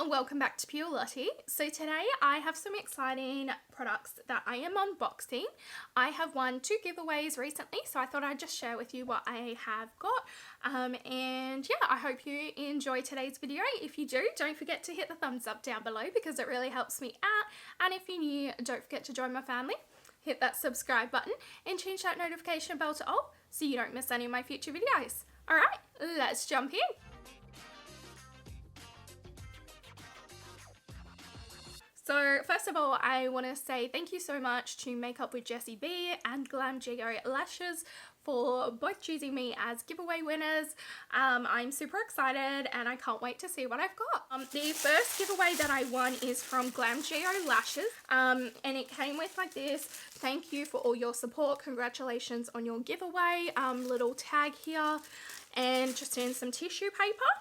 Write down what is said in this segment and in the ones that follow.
and welcome back to Purelottie. So today I have some exciting products that I am unboxing. I have won 2 giveaways recently, so I thought I'd just share with you what I have got. And yeah, I hope you enjoy today's video. If you do, don't forget to hit the thumbs up down below because it really helps me out. And if you're new, don't forget to join my family. Hit that subscribe button and change that notification bell to all so you don't miss any of my future videos. Alright, let's jump in. So first of all, I want to say thank you so much to Makeup with Jessie Bee and Glam Geo Lashes for both choosing me as giveaway winners. I'm super excited and I can't wait to see what I've got. The first giveaway that I won is from Glam Geo Lashes, and it came with like this: thank you for all your support, congratulations on your giveaway, little tag here, and just in some tissue paper.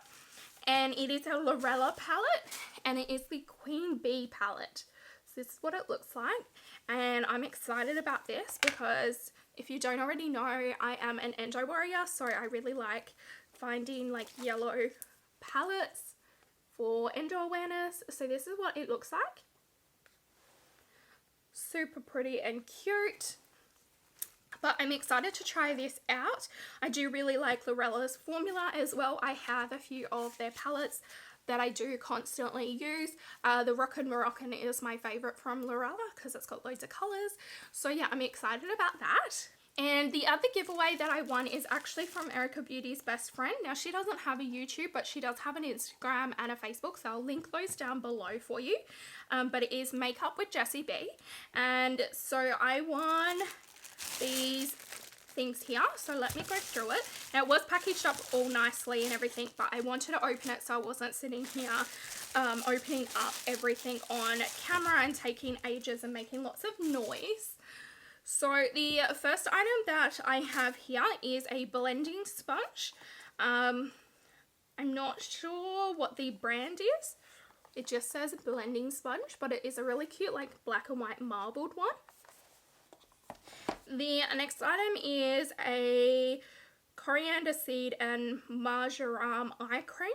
And it is a Lorella palette, and it is the Queen Bee palette. So this is what it looks like, and I'm excited about this because if you don't already know, I am an endo warrior, so I really like finding like yellow palettes for endo awareness. So this is what it looks like. Super pretty and cute. But I'm excited to try this out. I do really like Lorella's formula as well. I have a few of their palettes that I do constantly use. The Rockin' Moroccan is my favourite from Lorella because it's got loads of colours. So yeah, I'm excited about that. And the other giveaway that I won is actually from Erica Beauty's best friend. Now, she doesn't have a YouTube, but she does have an Instagram and a Facebook, so I'll link those down below for you. But it is Makeup with Jessie Bee. And so I won these things here, so let me go through it. Now, it was packaged up all nicely and everything, but I wanted to open it so I wasn't sitting here opening up everything on camera and taking ages and making lots of noise. So the first item that I have here is a blending sponge. I'm not sure what the brand is. It just says blending sponge, but it is a really cute like black and white marbled one. The next item is a coriander seed and marjoram eye cream,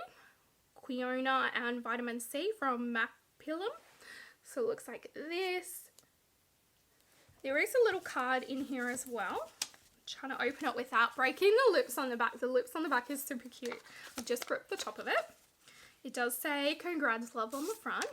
quinoa and vitamin C from Mapillum. So it looks like this. There is a little card in here as well. I'm trying to open it without breaking the lips on the back. The lips on the back is super cute. I've just ripped the top of it. It does say congrats love on the front.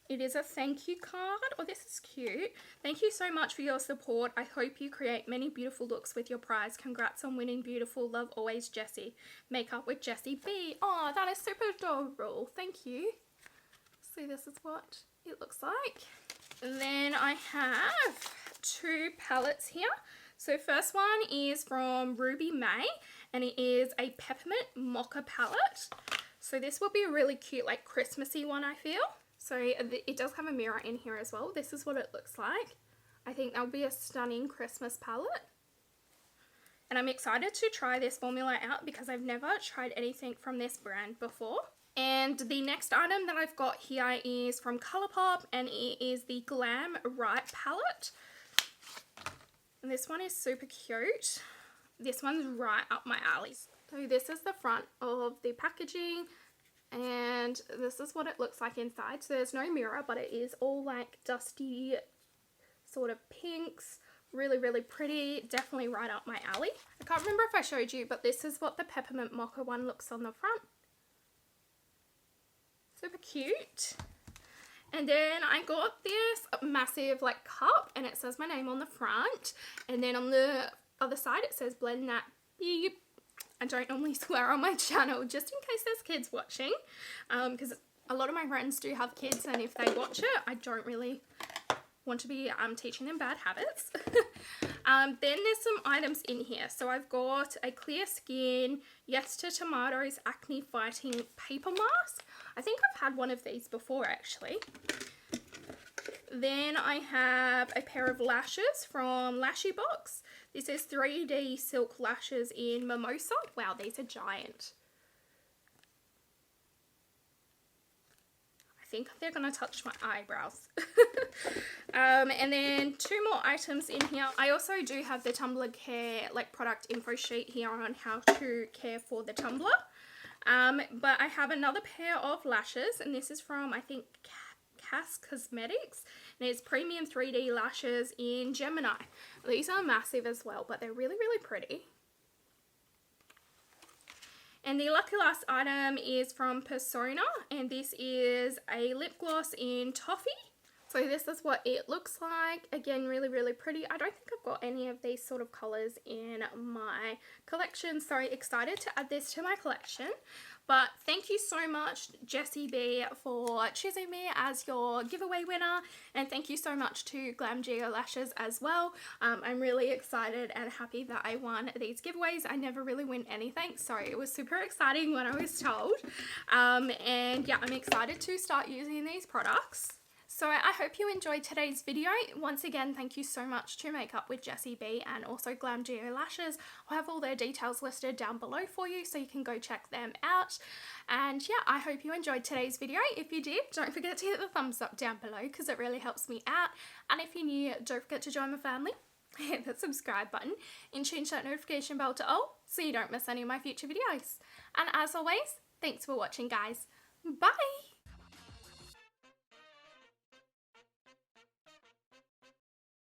It is a thank you card. Oh, this is cute. Thank you so much for your support. I hope you create many beautiful looks with your prize. Congrats on winning. Beautiful. Love always, Jessie. Makeup with Jessie Bee. Oh, that is super adorable. Thank you. So this is what it looks like. And then I have 2 palettes here. So first one is from Ruby May, and it is a Peppermint Mocha palette. So this will be a really cute like Christmassy one, I feel. So it does have a mirror in here as well. This is what it looks like. I think that would be a stunning Christmas palette. And I'm excited to try this formula out because I've never tried anything from this brand before. And the next item that I've got here is from Colourpop, and it is the Glam Right palette. And this one is super cute. This one's right up my alley. So this is the front of the packaging. And this is what it looks like inside. So there's no mirror, but it is all like dusty sort of pinks. Really, really pretty. Definitely right up my alley. I can't remember if I showed you, but this is what the Peppermint Mocha one looks on the front. Super cute. And then I got this massive like cup, and it says my name on the front. And then on the other side it says blend that beep. I don't normally swear on my channel just in case there's kids watching, because a lot of my friends do have kids, and if they watch it, I don't really want to be teaching them bad habits. Then there's some items in here. So I've got a Clear Skin Yes to Tomatoes Acne Fighting Paper Mask. I think I've had one of these before actually. Then I have a pair of lashes from Lashy-Box. This is 3D silk lashes in Mimosa. Wow, these are giant. I think they're going to touch my eyebrows. And then 2 more items in here. I also do have the Tumblr Care like product info sheet here on how to care for the tumbler. But I have another pair of lashes, and this is from, I think, Cass Cosmetics, and it's premium 3D lashes in Gemini. These are massive as well, but they're really, really pretty. And the lucky last item is from Persona, and this is a lip gloss in Toffee. So this is what it looks like. Again, really, really pretty. I don't think I've got any of these sort of colours in my collection. So excited to add this to my collection. But thank you so much, Jessie Bee, for choosing me as your giveaway winner. And thank you so much to Glam Geo Lashes as well. I'm really excited and happy that I won these giveaways. I never really win anything, so it was super exciting when I was told. And yeah, I'm excited to start using these products. So I hope you enjoyed today's video. Once again, thank you so much to Makeup with Jessie Bee and also Glam Geo Lashes. I'll have all their details listed down below for you so you can go check them out. And yeah, I hope you enjoyed today's video. If you did, don't forget to hit the thumbs up down below because it really helps me out. And if you're new, don't forget to join my family. Hit the subscribe button and change that notification bell to all so you don't miss any of my future videos. And as always, thanks for watching, guys. Bye!